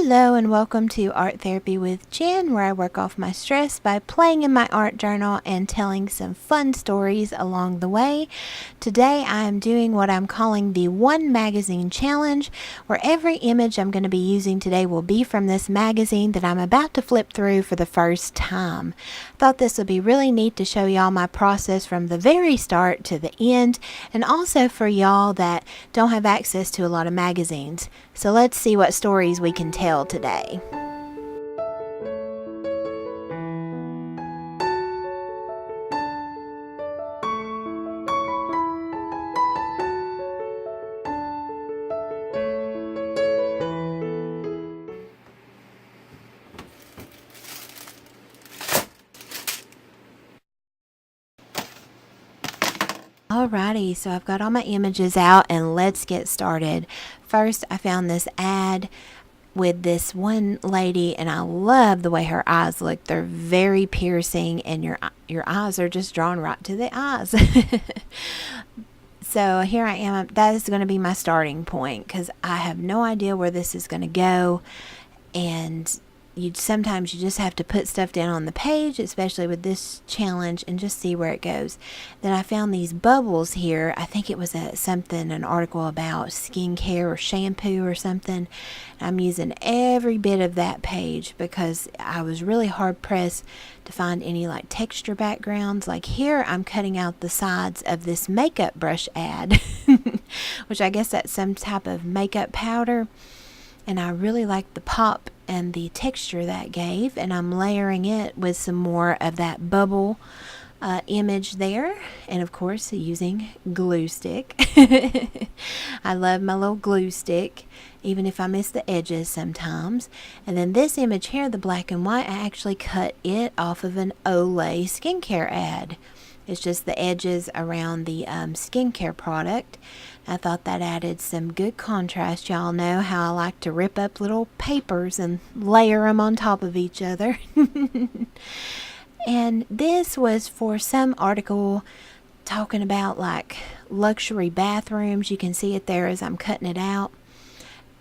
Hello and welcome to Art Therapy with Jen, where I work off my stress by playing in my art journal and telling some fun stories along the way. Today I am doing what I'm calling the One Magazine Challenge, where every image I'm going to be using today will be from this magazine that I'm about to flip through for the first time. I thought this would be really neat to show y'all my process from the very start to the end, and also for y'all that don't have access to a lot of magazines. So let's see what stories we can tell today. Alrighty, so I've got all my images out and let's get started. First, I found this ad with this one lady, and I love the way her eyes look. They're very piercing, and your eyes are just drawn right to the eyes. So here I am. That is going to be my starting point because I have no idea where this is going to go, and sometimes you just have to put stuff down on the page, especially with this challenge, and just see where it goes. Then I found these bubbles here. I think it was an article about skincare or shampoo or something. I'm using every bit of that page because I was really hard pressed to find any like texture backgrounds. Like here I'm cutting out the sides of this makeup brush ad which I guess that's some type of makeup powder, and I really like the pop and the texture that gave, and I'm layering it with some more of that bubble image there, and of course using glue stick. I love my little glue stick, even if I miss the edges sometimes. And then this image here, the black and white, I actually cut it off of an Olay skincare ad. It's just the edges around the skincare product. I thought that added some good contrast. Y'all know how I like to rip up little papers and layer them on top of each other. And this was for some article talking about like luxury bathrooms. You can see it there as I'm cutting it out.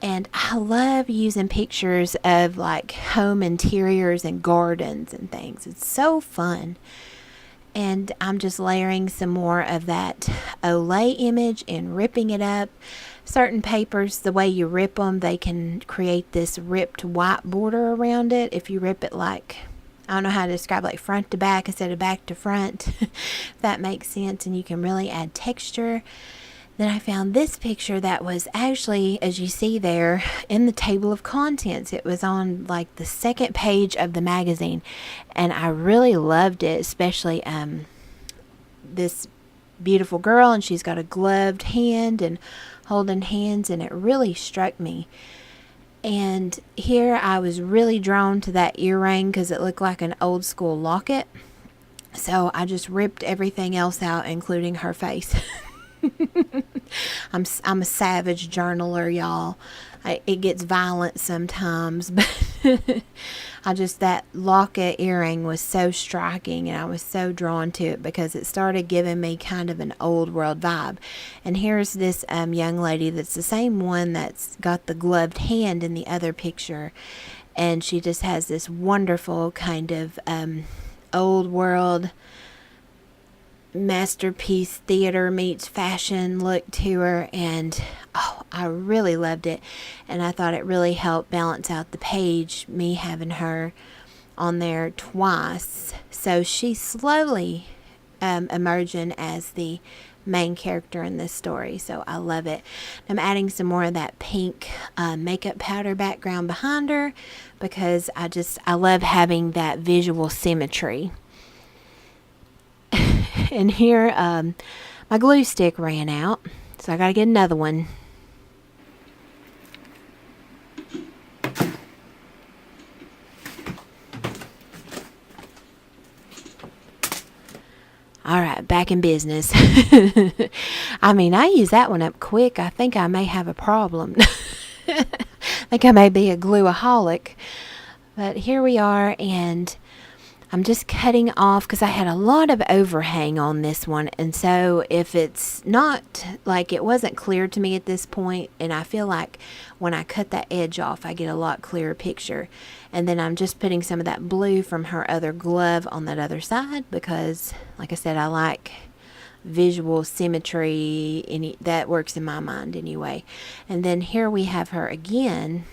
And I love using pictures of like home interiors and gardens and things. It's so fun. And I'm just layering some more of that Olay image and ripping it up. Certain papers, the way you rip them, they can create this ripped white border around it. If you rip it like, I don't know how to describe, like front to back instead of back to front, if that makes sense, and you can really add texture. Then I found this picture that was actually, as you see there, in the table of contents. It was on like the second page of the magazine, and I really loved it, especially this beautiful girl, and she's got a gloved hand and holding hands, and it really struck me. And here I was really drawn to that earring because it looked like an old school locket. So I just ripped everything else out, including her face. I'm a savage journaler, y'all. It gets violent sometimes, but that locket earring was so striking, and I was so drawn to it because it started giving me kind of an old world vibe. And here's this young lady that's the same one that's got the gloved hand in the other picture, and she just has this wonderful kind of old world masterpiece theater meets fashion look to her, and I really loved it, and I thought it really helped balance out the page, me having her on there twice. So she's slowly emerging as the main character in this story, so I love it. I'm adding some more of that pink makeup powder background behind her because I love having that visual symmetry. And here, my glue stick ran out, so I gotta get another one. Alright, back in business. I mean, I used that one up quick. I think I may have a problem. I think I may be a glueaholic. But here we are, and I'm just cutting off because I had a lot of overhang on this one. And so if it's not, like, it wasn't clear to me at this point, and I feel like when I cut that edge off, I get a lot clearer picture. And then I'm just putting some of that blue from her other glove on that other side because, like I said, I like visual symmetry. That works in my mind anyway. And then here we have her again.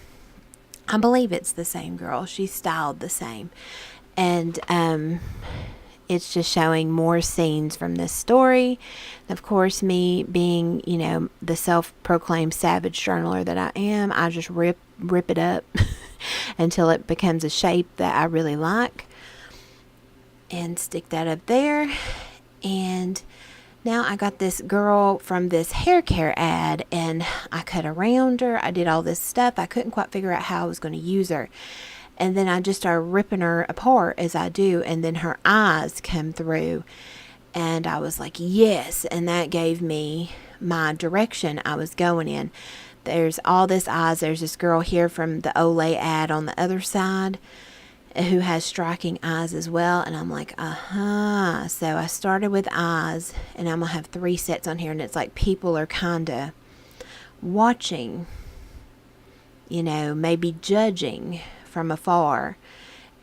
I believe it's the same girl. She's styled the same. And it's just showing more scenes from this story. Of course, me being, you know, the self-proclaimed savage journaler that I am, I just rip it up until it becomes a shape that I really like. And stick that up there. And now I got this girl from this hair care ad, and I cut around her. I did all this stuff. I couldn't quite figure out how I was going to use her. And then I just started ripping her apart as I do. And then her eyes come through. And I was like, yes. And that gave me my direction I was going in. There's all this eyes. There's this girl here from the Olay ad on the other side who has striking eyes as well. And I'm like, So I started with eyes. And I'm going to have 3 sets on here. And it's like people are kind of watching, you know, maybe judging from afar,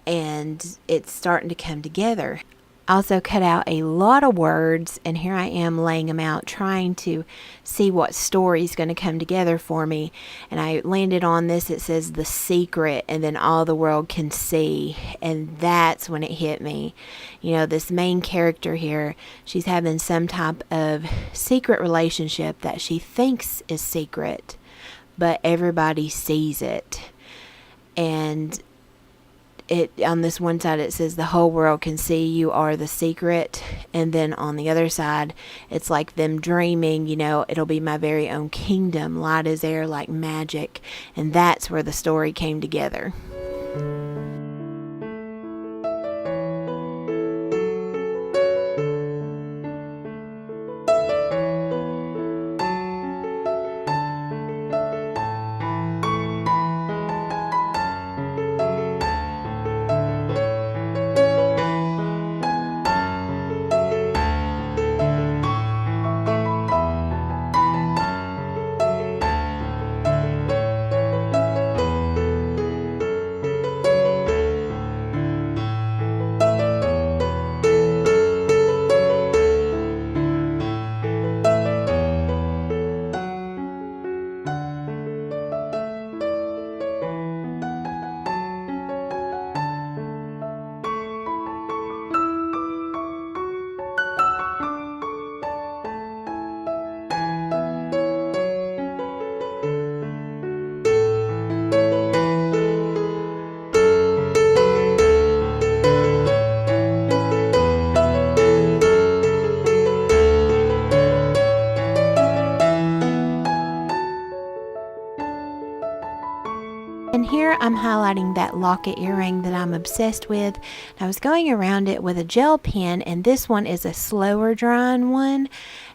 and it's starting to come together. I also cut out a lot of words, and here I am laying them out, trying to see what story is going to come together for me. And I landed on this. It says the secret, and then all the world can see. And that's when it hit me. You know, this main character here, she's having some type of secret relationship that she thinks is secret, but everybody sees it. And it, on this one side, it says the whole world can see you are the secret. And then on the other side, it's like them dreaming, you know, it'll be my very own kingdom. Light as air, like magic. And that's where the story came together. And here I'm highlighting that locket earring that I'm obsessed with. I was going around it with a gel pen, and this one is a slower drying one.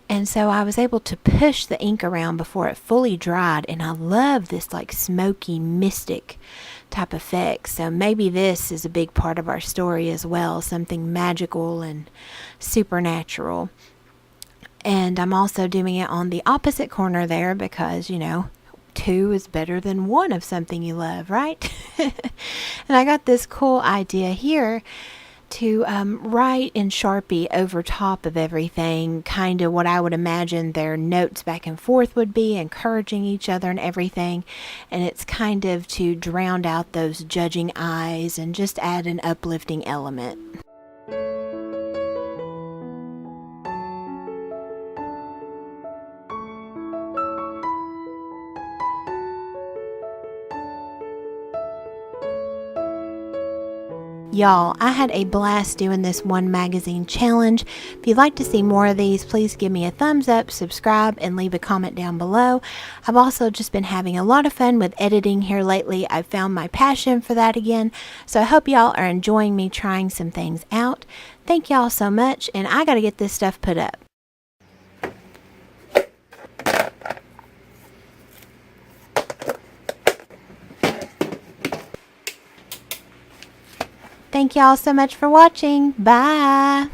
And so I was able to push the ink around before it fully dried. And I love this like smoky, mystic type effect. So maybe this is a big part of our story as well. Something magical and supernatural. And I'm also doing it on the opposite corner there because, you know, 2 is better than 1 of something you love, right? And I got this cool idea here to write in Sharpie over top of everything, kind of what I would imagine their notes back and forth would be, encouraging each other and everything. And it's kind of to drown out those judging eyes and just add an uplifting element. Y'all, I had a blast doing this one magazine challenge. If you'd like to see more of these, please give me a thumbs up, subscribe, and leave a comment down below. I've also just been having a lot of fun with editing here lately. I've found my passion for that again. So I hope y'all are enjoying me trying some things out. Thank y'all so much, and I gotta get this stuff put up. Thank Thank y'all so much for watching. Bye.